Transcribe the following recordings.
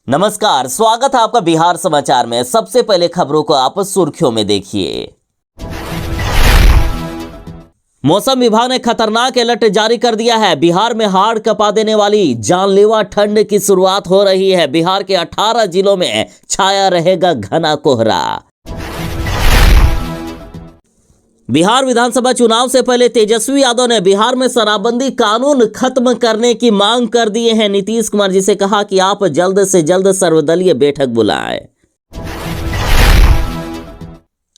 नमस्कार, स्वागत है आपका बिहार समाचार में। सबसे पहले खबरों को आप सुर्खियों में देखिए। मौसम विभाग ने खतरनाक अलर्ट जारी कर दिया है। बिहार में हाड़ कपा देने वाली जानलेवा ठंड की शुरुआत हो रही है। बिहार के 18 जिलों में छाया रहेगा घना कोहरा। बिहार विधानसभा चुनाव से पहले तेजस्वी यादव ने बिहार में शराबबंदी कानून खत्म करने की मांग कर दिए हैं। नीतीश कुमार जी से कहा कि आप जल्द से जल्द सर्वदलीय बैठक बुलाएं।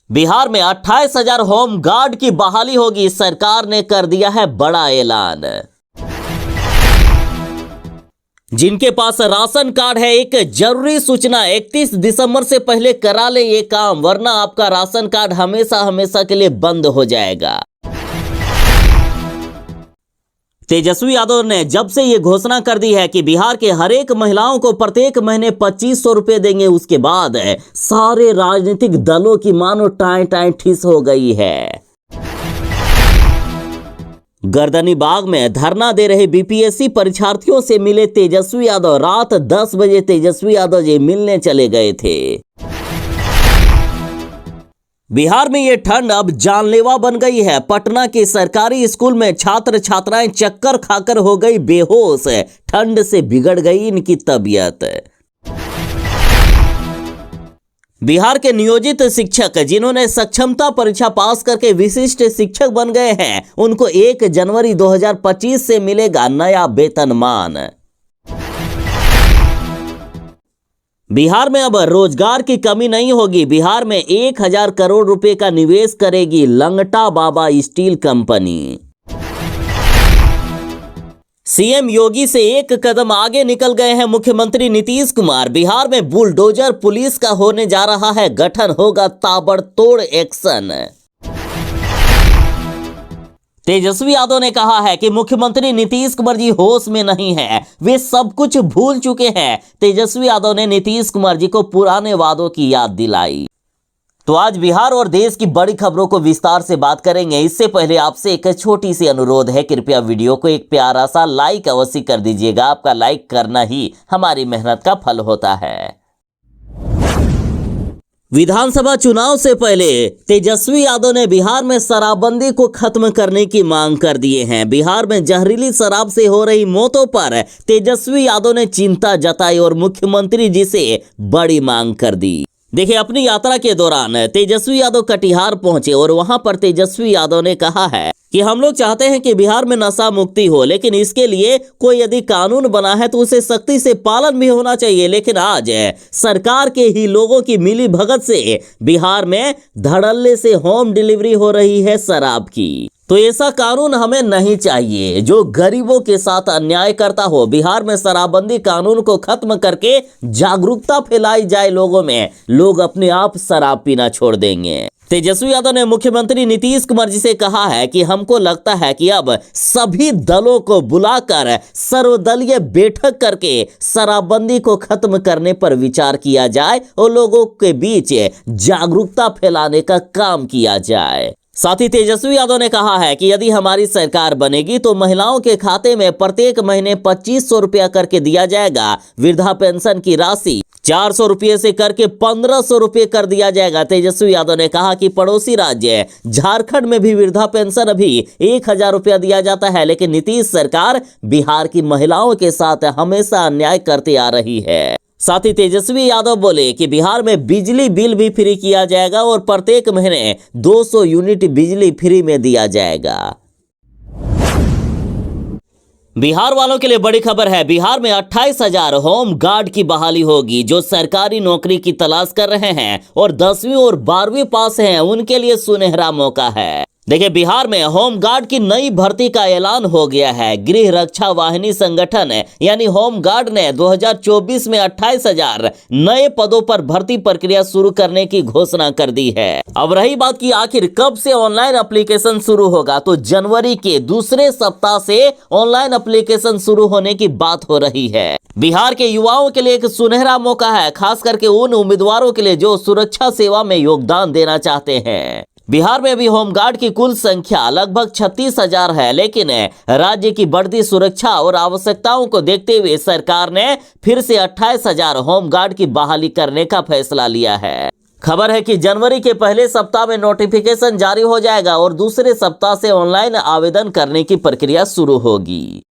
बिहार में 28,000 होम गार्ड की बहाली होगी। सरकार ने कर दिया है बड़ा ऐलान। जिनके पास राशन कार्ड है, एक जरूरी सूचना, 31 दिसंबर से पहले करा ले ये काम, वरना आपका राशन कार्ड हमेशा हमेशा के लिए बंद हो जाएगा। तेजस्वी यादव ने जब से ये घोषणा कर दी है कि बिहार के हर एक महिलाओं को प्रत्येक महीने 2500 रुपए देंगे, उसके बाद सारे राजनीतिक दलों की मानो टाएं टाएं ठिस हो गई है। गर्दनी बाग में धरना दे रहे बीपीएससी परीक्षार्थियों से मिले तेजस्वी यादव। रात 10 बजे तेजस्वी यादव जी मिलने चले गए थे। बिहार में ये ठंड अब जानलेवा बन गई है। पटना के सरकारी स्कूल में छात्र छात्राएं चक्कर खाकर हो गई बेहोश। ठंड से बिगड़ गई इनकी तबीयत। बिहार के नियोजित शिक्षक जिन्होंने सक्षमता परीक्षा पास करके विशिष्ट शिक्षक बन गए हैं, उनको 1 जनवरी 2025 से मिलेगा नया वेतनमान। बिहार में अब रोजगार की कमी नहीं होगी। बिहार में 1000 करोड़ रुपए का निवेश करेगी लंगटा बाबा स्टील कंपनी। सीएम योगी से एक कदम आगे निकल गए हैं मुख्यमंत्री नीतीश कुमार। बिहार में बुलडोजर पुलिस का होने जा रहा है गठन, होगा ताबड़तोड़ एक्शन। तेजस्वी यादव ने कहा है कि मुख्यमंत्री नीतीश कुमार जी होश में नहीं है, वे सब कुछ भूल चुके हैं। तेजस्वी यादव ने नीतीश कुमार जी को पुराने वादों की याद दिलाई। तो आज बिहार और देश की बड़ी खबरों को विस्तार से बात करेंगे। इससे पहले आपसे एक छोटी सी अनुरोध है, कृपया वीडियो को एक प्यारा सा लाइक अवश्य कर दीजिएगा। आपका लाइक करना ही हमारी मेहनत का फल होता है। विधानसभा चुनाव से पहले तेजस्वी यादव ने बिहार में शराबबंदी को खत्म करने की मांग कर दिए हैं। बिहार में जहरीली शराब से हो रही मौतों पर तेजस्वी यादव ने चिंता जताई और मुख्यमंत्री जी से बड़ी मांग कर दी। देखिए, अपनी यात्रा के दौरान तेजस्वी यादव कटिहार पहुंचे और वहां पर तेजस्वी यादव ने कहा है कि हम लोग चाहते हैं कि बिहार में नशा मुक्ति हो, लेकिन इसके लिए कोई यदि कानून बना है तो उसे सख्ती से पालन भी होना चाहिए। लेकिन आज सरकार के ही लोगों की मिली भगत से बिहार में धड़ल्ले से होम डिलीवरी हो रही है शराब की। तो ऐसा कानून हमें नहीं चाहिए जो गरीबों के साथ अन्याय करता हो। बिहार में शराबबंदी कानून को खत्म करके जागरूकता फैलाई जाए लोगों में, लोग अपने आप शराब पीना छोड़ देंगे। तेजस्वी यादव ने मुख्यमंत्री नीतीश कुमार जी से कहा है कि हमको लगता है कि अब सभी दलों को बुलाकर सर्वदलीय बैठक करके शराबबंदी को खत्म करने पर विचार किया जाए और लोगों के बीच जागरूकता फैलाने का काम किया जाए। साथ ही तेजस्वी यादव ने कहा है कि यदि हमारी सरकार बनेगी तो महिलाओं के खाते में प्रत्येक महीने 2500 रुपया करके दिया जाएगा। वृद्धा पेंशन की राशि 400 रुपये से करके 1500 रुपये कर दिया जाएगा। तेजस्वी यादव ने कहा कि पड़ोसी राज्य झारखंड में भी वृद्धा पेंशन अभी 1000 रुपया दिया जाता है, लेकिन नीतीश सरकार बिहार की महिलाओं के साथ हमेशा अन्याय करते आ रही है। साथ ही तेजस्वी यादव बोले कि बिहार में बिजली बिल भी फ्री किया जाएगा और प्रत्येक महीने 200 यूनिट बिजली फ्री में दिया जाएगा। बिहार वालों के लिए बड़ी खबर है। बिहार में 28,000 होम गार्ड की बहाली होगी। जो सरकारी नौकरी की तलाश कर रहे हैं और 10वीं और 12वीं पास हैं, उनके लिए सुनहरा मौका है। देखिए, बिहार में होम गार्ड की नई भर्ती का ऐलान हो गया है। गृह रक्षा वाहिनी संगठन यानी होम गार्ड ने 2024 में 28,000 नए पदों पर भर्ती प्रक्रिया शुरू करने की घोषणा कर दी है। अब रही बात कि आखिर कब से ऑनलाइन एप्लीकेशन शुरू होगा, तो जनवरी के दूसरे सप्ताह से ऑनलाइन एप्लीकेशन शुरू होने की बात हो रही है। बिहार के युवाओं के लिए एक सुनहरा मौका है, खास करके उन उम्मीदवारों के लिए जो सुरक्षा सेवा में योगदान देना चाहते हैं। बिहार में अभी होमगार्ड की कुल संख्या लगभग 36,000 है, लेकिन राज्य की बढ़ती सुरक्षा और आवश्यकताओं को देखते हुए सरकार ने फिर से 28,000 होमगार्ड की बहाली करने का फैसला लिया है। खबर है कि जनवरी के पहले सप्ताह में नोटिफिकेशन जारी हो जाएगा और दूसरे सप्ताह से ऑनलाइन आवेदन करने की प्रक्रिया शुरू होगी।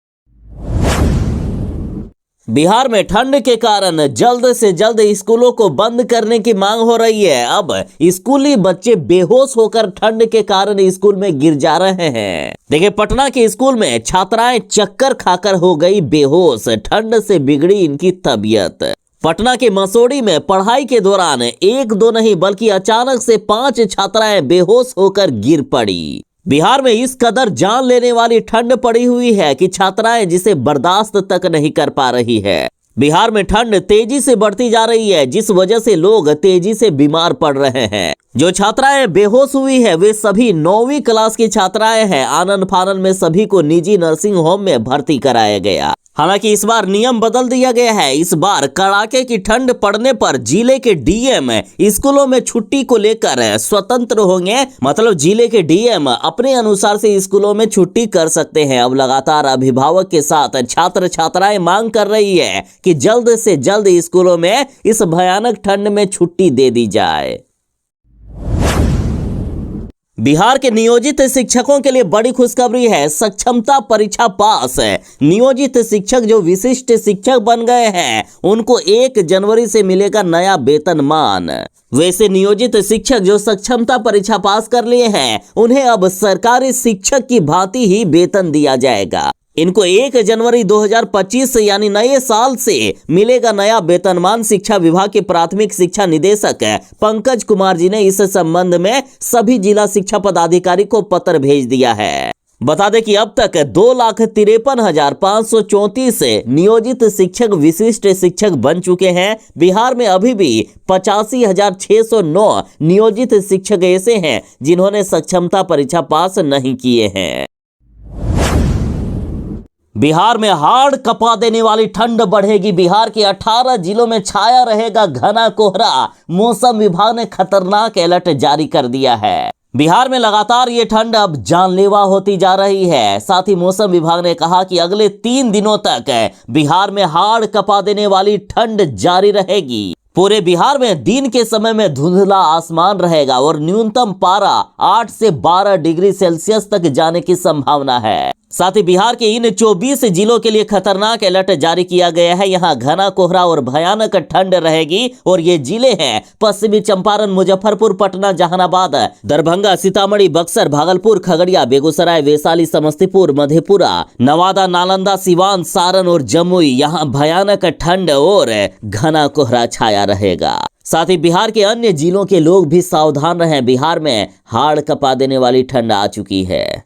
बिहार में ठंड के कारण जल्द से जल्द स्कूलों को बंद करने की मांग हो रही है। अब स्कूली बच्चे बेहोश होकर ठंड के कारण स्कूल में गिर जा रहे हैं। देखिए, पटना के स्कूल में छात्राएं चक्कर खाकर हो गई बेहोश, ठंड से बिगड़ी इनकी तबीयत। पटना के मसौढ़ी में पढ़ाई के दौरान एक दो नहीं बल्कि अचानक से 5 छात्राएं बेहोश होकर गिर पड़ी। बिहार में इस कदर जान लेने वाली ठंड पड़ी हुई है कि छात्राएं जिसे बर्दाश्त तक नहीं कर पा रही है। बिहार में ठंड तेजी से बढ़ती जा रही है, जिस वजह से लोग तेजी से बीमार पड़ रहे हैं। जो छात्राएं बेहोश हुई है वे सभी 9वीं क्लास की छात्राएं हैं। आनन फानन में सभी को निजी नर्सिंग होम में भर्ती कराया गया। हालांकि इस बार नियम बदल दिया गया है। इस बार कड़ाके की ठंड पड़ने पर जिले के डीएम स्कूलों में छुट्टी को लेकर स्वतंत्र होंगे। मतलब जिले के डीएम अपने अनुसार से स्कूलों में छुट्टी कर सकते हैं। अब लगातार अभिभावक के साथ छात्र छात्राएं मांग कर रही है कि जल्द से जल्द स्कूलों में इस भयानक ठंड में छुट्टी दे दी जाए। बिहार के नियोजित शिक्षकों के लिए बड़ी खुशखबरी है। सक्षमता परीक्षा पास है। नियोजित शिक्षक जो विशिष्ट शिक्षक बन गए हैं उनको 1 जनवरी से मिलेगा नया वेतनमान। वैसे नियोजित शिक्षक जो सक्षमता परीक्षा पास कर लिए हैं उन्हें अब सरकारी शिक्षक की भांति ही वेतन दिया जाएगा। इनको 1 जनवरी 2025 यानी नए साल से मिलेगा नया वेतनमान। शिक्षा विभाग के प्राथमिक शिक्षा निदेशक पंकज कुमार जी ने इस संबंध में सभी जिला शिक्षा पदाधिकारी को पत्र भेज दिया है। बता दें कि अब तक 2,53,534 नियोजित शिक्षक विशिष्ट शिक्षक बन चुके हैं। बिहार में अभी भी 85,609 नियोजित शिक्षक ऐसे हैं जिन्होंने सक्षमता परीक्षा पास नहीं किए हैं। बिहार में हाड़ कपा देने वाली ठंड बढ़ेगी। बिहार के 18 जिलों में छाया रहेगा घना कोहरा। मौसम विभाग ने खतरनाक अलर्ट जारी कर दिया है। बिहार में लगातार ये ठंड अब जानलेवा होती जा रही है। साथ ही मौसम विभाग ने कहा कि अगले 3 दिनों तक बिहार में हाड़ कपा देने वाली ठंड जारी रहेगी। पूरे बिहार में दिन के समय में धुंधला आसमान रहेगा और न्यूनतम पारा 8 से 12 डिग्री सेल्सियस तक जाने की संभावना है। साथ ही बिहार के इन 24 जिलों के लिए खतरनाक अलर्ट जारी किया गया है। यहाँ घना कोहरा और भयानक ठंड रहेगी और ये जिले हैं पश्चिमी चंपारण, मुजफ्फरपुर, पटना, जहानाबाद, दरभंगा, सीतामढ़ी, बक्सर, भागलपुर, खगड़िया, बेगूसराय, वैशाली, समस्तीपुर, मधेपुरा, नवादा, नालंदा, सिवान, सारण और जमुई। यहाँ भयानक ठंड और घना कोहरा छाया रहेगा। साथ ही बिहार के अन्य जिलों के लोग भी सावधान रहें। बिहार में हाड़ कपा देने वाली ठंड आ चुकी है।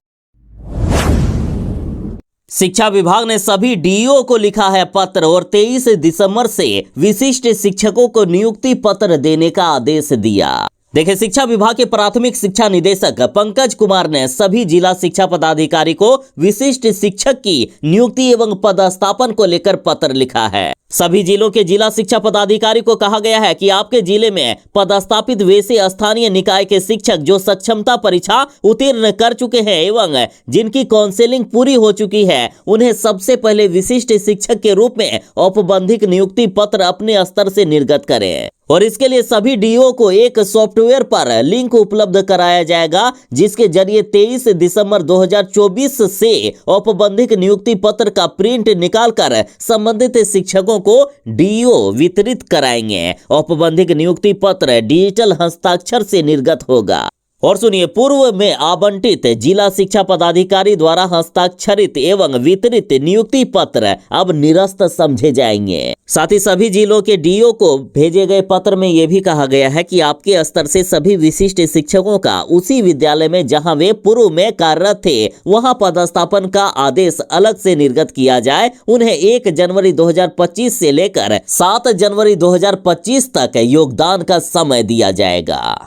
शिक्षा विभाग ने सभी डीईओ को लिखा है पत्र और 23 दिसंबर से विशिष्ट शिक्षकों को नियुक्ति पत्र देने का आदेश दिया। देखिए, शिक्षा विभाग के प्राथमिक शिक्षा निदेशक पंकज कुमार ने सभी जिला शिक्षा पदाधिकारी को विशिष्ट शिक्षक की नियुक्ति एवं पदस्थापन को लेकर पत्र लिखा है। सभी जिलों के जिला शिक्षा पदाधिकारी को कहा गया है कि आपके जिले में पदस्थापित वैसे स्थानीय निकाय के शिक्षक जो सक्षमता परीक्षा उत्तीर्ण कर चुके हैं एवं जिनकी काउंसलिंग पूरी हो चुकी है उन्हें सबसे पहले विशिष्ट शिक्षक के रूप में औपबंधिक नियुक्ति पत्र अपने स्तर से निर्गत करें। और इसके लिए सभी डीओ को एक सॉफ्टवेयर पर लिंक उपलब्ध कराया जाएगा जिसके जरिए 23 दिसंबर 2024 से औपबंधिक नियुक्ति पत्र का प्रिंट निकालकर संबंधित शिक्षकों को डीओ वितरित कराएंगे। औपबंधिक नियुक्ति पत्र डिजिटल हस्ताक्षर से निर्गत होगा। और सुनिए, पूर्व में आवंटित जिला शिक्षा पदाधिकारी द्वारा हस्ताक्षरित एवं वितरित नियुक्ति पत्र अब निरस्त समझे जाएंगे। साथ ही सभी जिलों के डीओ को भेजे गए पत्र में यह भी कहा गया है कि आपके स्तर से सभी विशिष्ट शिक्षकों का उसी विद्यालय में जहां वे पूर्व में कार्यरत थे वहां पदस्थापन का आदेश अलग से निर्गत किया जाए। उन्हें 1 जनवरी 2025 से लेकर 7 जनवरी 2025 तक योगदान का समय दिया जाएगा।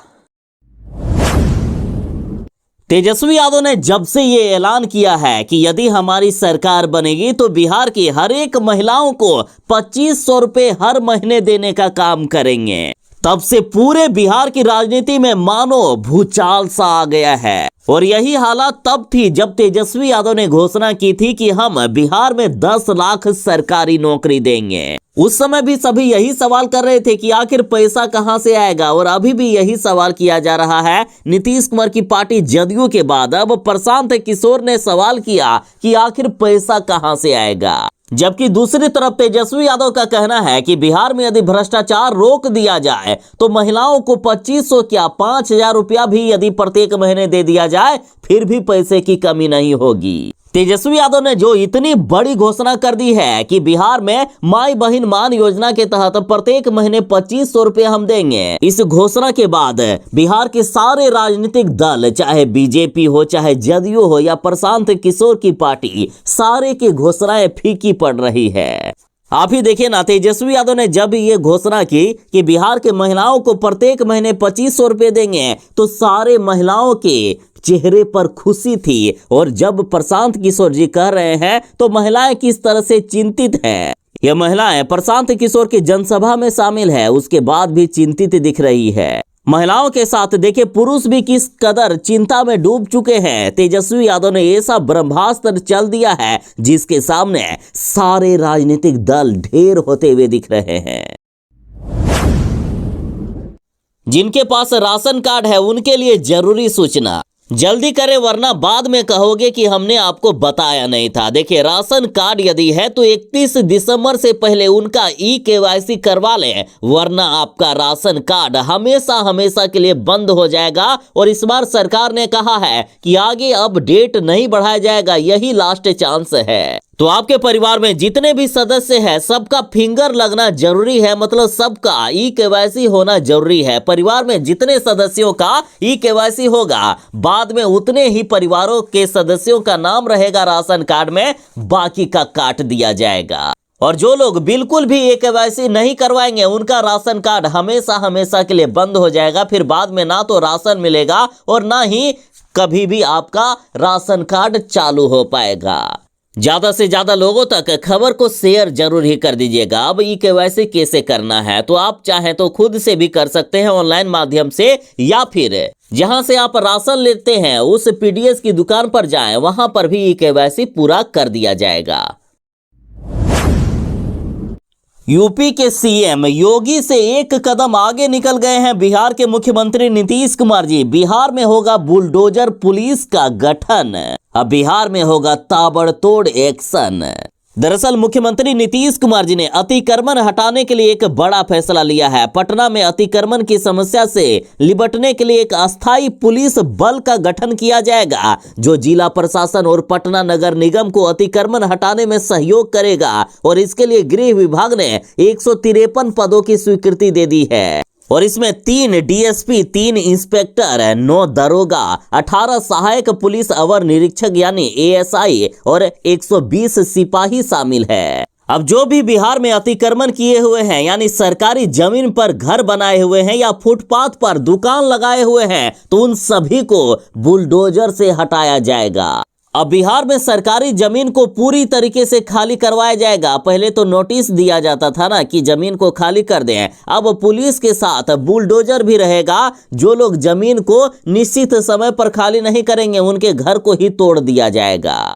तेजस्वी यादव ने जब से ये ऐलान किया है कि यदि हमारी सरकार बनेगी तो बिहार की हर एक महिलाओं को 2500 रुपए हर महीने देने का काम करेंगे। तब से पूरे बिहार की राजनीति में मानो भूचाल सा आ गया है। और यही हालत तब थी जब तेजस्वी यादव ने घोषणा की थी कि हम बिहार में 10 लाख सरकारी नौकरी देंगे। उस समय भी सभी यही सवाल कर रहे थे कि आखिर पैसा कहां से आएगा, और अभी भी यही सवाल किया जा रहा है। नीतीश कुमार की पार्टी जदयू के बाद अब प्रशांत किशोर ने सवाल किया कि आखिर पैसा कहां से आएगा, जबकि दूसरी तरफ तेजस्वी यादव का कहना है कि बिहार में यदि भ्रष्टाचार रोक दिया जाए तो महिलाओं को 2500 क्या 5000 रुपया भी यदि प्रत्येक महीने दे दिया जाए फिर भी पैसे की कमी नहीं होगी। तेजस्वी यादव ने जो इतनी बड़ी घोषणा कर दी है कि बिहार में माई बहन मान योजना के तहत प्रत्येक महीने 2500 रुपये हम देंगे। इस घोषणा के बाद बिहार के सारे राजनीतिक दल, चाहे बीजेपी हो, चाहे जदयू हो या प्रशांत किशोर की पार्टी, सारे की घोषणाएं फीकी पड़ रही है। आप ही देखिए ना, तेजस्वी यादव ने जब ये घोषणा की कि बिहार के महिलाओं को प्रत्येक महीने 2500 रुपये देंगे तो सारे महिलाओं के चेहरे पर खुशी थी। और जब प्रशांत किशोर जी कह रहे हैं तो महिलाएं किस तरह से चिंतित हैं। यह महिलाएं प्रशांत किशोर की जनसभा में शामिल है, उसके बाद भी चिंतित दिख रही है। महिलाओं के साथ देखिए पुरुष भी किस कदर चिंता में डूब चुके हैं। तेजस्वी यादव ने ऐसा ब्रह्मास्त्र चल दिया है जिसके सामने सारे राजनीतिक दल ढेर होते हुए दिख रहे हैं। जिनके पास राशन कार्ड है उनके लिए जरूरी सूचना, जल्दी करें वरना बाद में कहोगे कि हमने आपको बताया नहीं था। देखिए, राशन कार्ड यदि है तो 31 दिसंबर से पहले उनका ई-केवाईसी करवा लें, वरना आपका राशन कार्ड हमेशा हमेशा के लिए बंद हो जाएगा। और इस बार सरकार ने कहा है कि आगे अब डेट नहीं बढ़ाया जाएगा, यही लास्ट चांस है। तो आपके परिवार में जितने भी सदस्य हैं सबका फिंगर लगना जरूरी है, मतलब सबका ई-केवाईसी होना जरूरी है। परिवार में जितने सदस्यों का ई-केवाईसी होगा, बाद में उतने ही परिवारों के सदस्यों का नाम रहेगा राशन कार्ड में, बाकी का काट दिया जाएगा। और जो लोग बिल्कुल भी ई-केवाईसी नहीं करवाएंगे उनका राशन कार्ड हमेशा हमेशा के लिए बंद हो जाएगा। फिर बाद में ना तो राशन मिलेगा और ना ही कभी भी आपका राशन कार्ड चालू हो पाएगा। ज्यादा से ज्यादा लोगों तक खबर को शेयर जरूर ही कर दीजिएगा। अब ई-केवाईसी कैसे करना है तो आप चाहें तो खुद से भी कर सकते हैं ऑनलाइन माध्यम से, या फिर जहां से आप राशन लेते हैं उस पीडीएस की दुकान पर जाएं, वहां पर भी ई-केवाईसी पूरा कर दिया जाएगा। यूपी के सीएम योगी से एक कदम आगे निकल गए हैं बिहार के मुख्यमंत्री नीतीश कुमार जी। बिहार में होगा बुलडोजर पुलिस का गठन, अब बिहार में होगा ताबड़तोड़ एक्शन। दरअसल मुख्यमंत्री नीतीश कुमार जी ने अतिक्रमण हटाने के लिए एक बड़ा फैसला लिया है। पटना में अतिक्रमण की समस्या से निपटने के लिए एक अस्थायी पुलिस बल का गठन किया जाएगा, जो जिला प्रशासन और पटना नगर निगम को अतिक्रमण हटाने में सहयोग करेगा। और इसके लिए गृह विभाग ने 153 पदों की स्वीकृति दे दी है। और इसमें 3 डीएसपी, 3 इंस्पेक्टर, 9 दरोगा, 18 सहायक पुलिस अवर निरीक्षक यानी एएसआई और 120 सिपाही शामिल है। अब जो भी बिहार में अतिक्रमण किए हुए हैं, यानी सरकारी जमीन पर घर बनाए हुए हैं या फुटपाथ पर दुकान लगाए हुए हैं, तो उन सभी को बुलडोजर से हटाया जाएगा। अब बिहार में सरकारी जमीन को पूरी तरीके से खाली करवाया जाएगा। पहले तो नोटिस दिया जाता था ना कि जमीन को खाली कर दें, अब पुलिस के साथ बुलडोजर भी रहेगा। जो लोग जमीन को निश्चित समय पर खाली नहीं करेंगे उनके घर को ही तोड़ दिया जाएगा।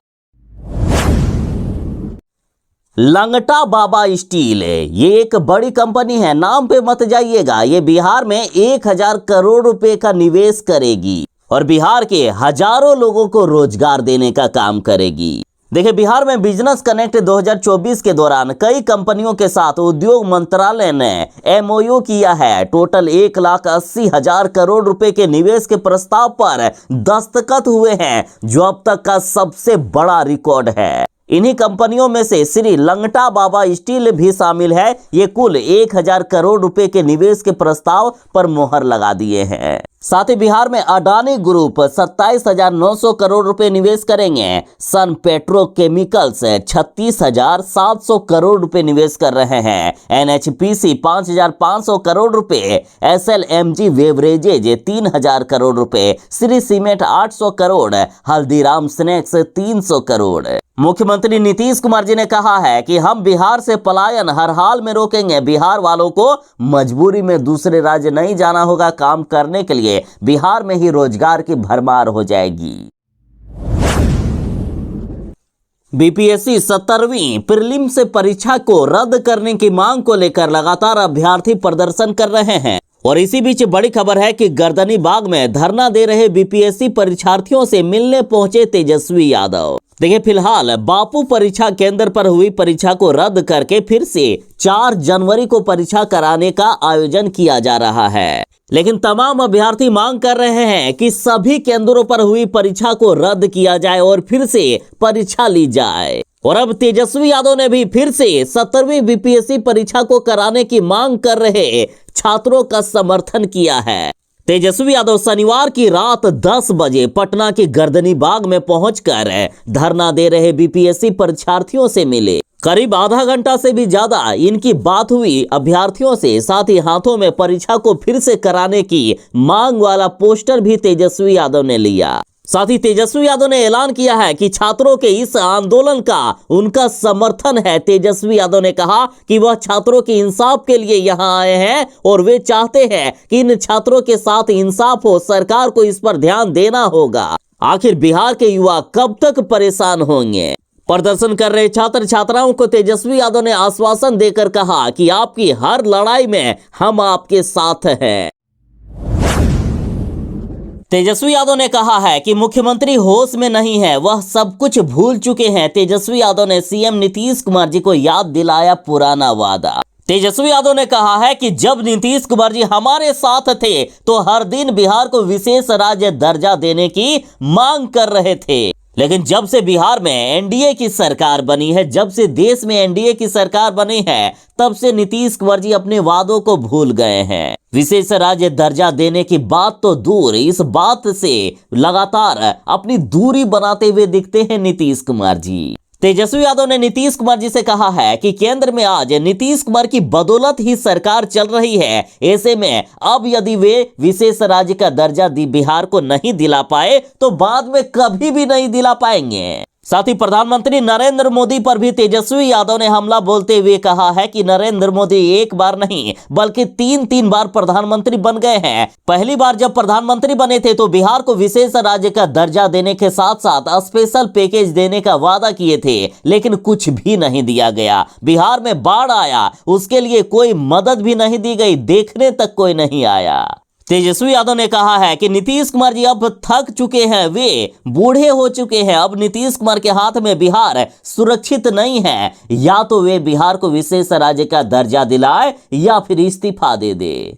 लंगटा बाबा स्टील, ये एक बड़ी कंपनी है, नाम पे मत जाइएगा। ये बिहार में 1000 करोड़ रुपए का निवेश करेगी और बिहार के हजारों लोगों को रोजगार देने का काम करेगी। देखिए, बिहार में बिजनेस कनेक्ट 2024 के दौरान कई कंपनियों के साथ उद्योग मंत्रालय ने एमओयू किया है। टोटल 1,80,000 करोड़ रुपए के निवेश के प्रस्ताव पर दस्तखत हुए हैं, जो अब तक का सबसे बड़ा रिकॉर्ड है। इन्हीं कंपनियों में से श्री लंगटा बाबा स्टील भी शामिल है। ये कुल 1000 करोड़ रुपए के निवेश के प्रस्ताव पर मोहर लगा दिए हैं। साथ ही बिहार में अडानी ग्रुप 27,900 करोड़ रुपए निवेश करेंगे। सन पेट्रोकेमिकल्स 36,700 करोड़ रुपए निवेश कर रहे हैं। एनएचपीसी 5,500 करोड़ रुपए, एसएलएमजी बेवरेजेज 3,000 करोड़ रुपए, श्री सीमेंट 800 करोड़, हल्दीराम स्नैक्स 300 करोड़। मुख्यमंत्री नीतीश कुमार जी ने कहा है कि हम बिहार से पलायन हर हाल में रोकेंगे। बिहार वालों को मजबूरी में दूसरे राज्य नहीं जाना होगा काम करने के लिए। बिहार में ही रोजगार की भरमार हो जाएगी। बीपीएससी 17वीं प्रीलिम से परीक्षा को रद्द करने की मांग को लेकर लगातार अभ्यर्थी प्रदर्शन कर रहे हैं और इसी बीच बड़ी खबर है कि गर्दनी बाग में धरना दे रहे बीपीएससी परीक्षार्थियों से मिलने पहुंचे तेजस्वी यादव। देखिए, फिलहाल बापू परीक्षा केंद्र पर हुई परीक्षा को रद्द करके फिर से 4 जनवरी को परीक्षा कराने का आयोजन किया जा रहा है, लेकिन तमाम अभ्यर्थी मांग कर रहे हैं कि सभी केंद्रों पर हुई परीक्षा को रद्द किया जाए और फिर से परीक्षा ली जाए। और अब तेजस्वी यादव ने भी फिर से 17वीं बीपीएससी परीक्षा को कराने की मांग कर रहे छात्रों का समर्थन किया है। तेजस्वी यादव शनिवार की रात 10 बजे पटना के गर्दनी बाग में पहुंचकर धरना दे रहे बीपीएससी परीक्षार्थियों से मिले। करीब आधा घंटा से भी ज्यादा इनकी बात हुई अभ्यर्थियों से। साथ ही हाथों में परीक्षा को फिर से कराने की मांग वाला पोस्टर भी तेजस्वी यादव ने लिया। साथ ही तेजस्वी यादव ने ऐलान किया है कि छात्रों के इस आंदोलन का उनका समर्थन है। तेजस्वी यादव ने कहा कि वह छात्रों के इंसाफ के लिए यहां आए हैं और वे चाहते हैं कि इन छात्रों के साथ इंसाफ हो। सरकार को इस पर ध्यान देना होगा। आखिर बिहार के युवा कब तक परेशान होंगे। प्रदर्शन कर रहे छात्र छात्राओं को तेजस्वी यादव ने आश्वासन देकर कहा कि आपकी हर लड़ाई में हम आपके साथ हैं। तेजस्वी यादव ने कहा है कि मुख्यमंत्री होश में नहीं है, वह सब कुछ भूल चुके हैं। तेजस्वी यादव ने सीएम नीतीश कुमार जी को याद दिलाया पुराना वादा। तेजस्वी यादव ने कहा है कि जब नीतीश कुमार जी हमारे साथ थे तो हर दिन बिहार को विशेष राज्य दर्जा देने की मांग कर रहे थे, लेकिन जब से बिहार में एनडीए की सरकार बनी है, जब से देश में एनडीए की सरकार बनी है, तब से नीतीश कुमार जी अपने वादों को भूल गए हैं। विशेष राज्य दर्जा देने की बात तो दूर, इस बात से लगातार अपनी दूरी बनाते हुए दिखते हैं नीतीश कुमार जी। तेजस्वी यादव ने नीतीश कुमार जी से कहा है कि केंद्र में आज नीतीश कुमार की बदौलत ही सरकार चल रही है। ऐसे में अब यदि वे विशेष राज्य का दर्जा बिहार को नहीं दिला पाए तो बाद में कभी भी नहीं दिला पाएंगे। साथ ही प्रधानमंत्री नरेंद्र मोदी पर भी तेजस्वी यादव ने हमला बोलते हुए कहा है कि नरेंद्र मोदी एक बार नहीं बल्कि 3 बार प्रधानमंत्री बन गए हैं। पहली बार जब प्रधानमंत्री बने थे तो बिहार को विशेष राज्य का दर्जा देने के साथ साथ स्पेशल पैकेज देने का वादा किए थे, लेकिन कुछ भी नहीं दिया गया। बिहार में बाढ़ आया, उसके लिए कोई मदद भी नहीं दी गई, देखने तक कोई नहीं आया। तेजस्वी यादव ने कहा है कि नीतीश कुमार जी अब थक चुके हैं, वे बूढ़े हो चुके हैं। अब नीतीश कुमार के हाथ में बिहार सुरक्षित नहीं है। या तो वे बिहार को विशेष राज्य का दर्जा दिलाए या फिर इस्तीफा दे दे।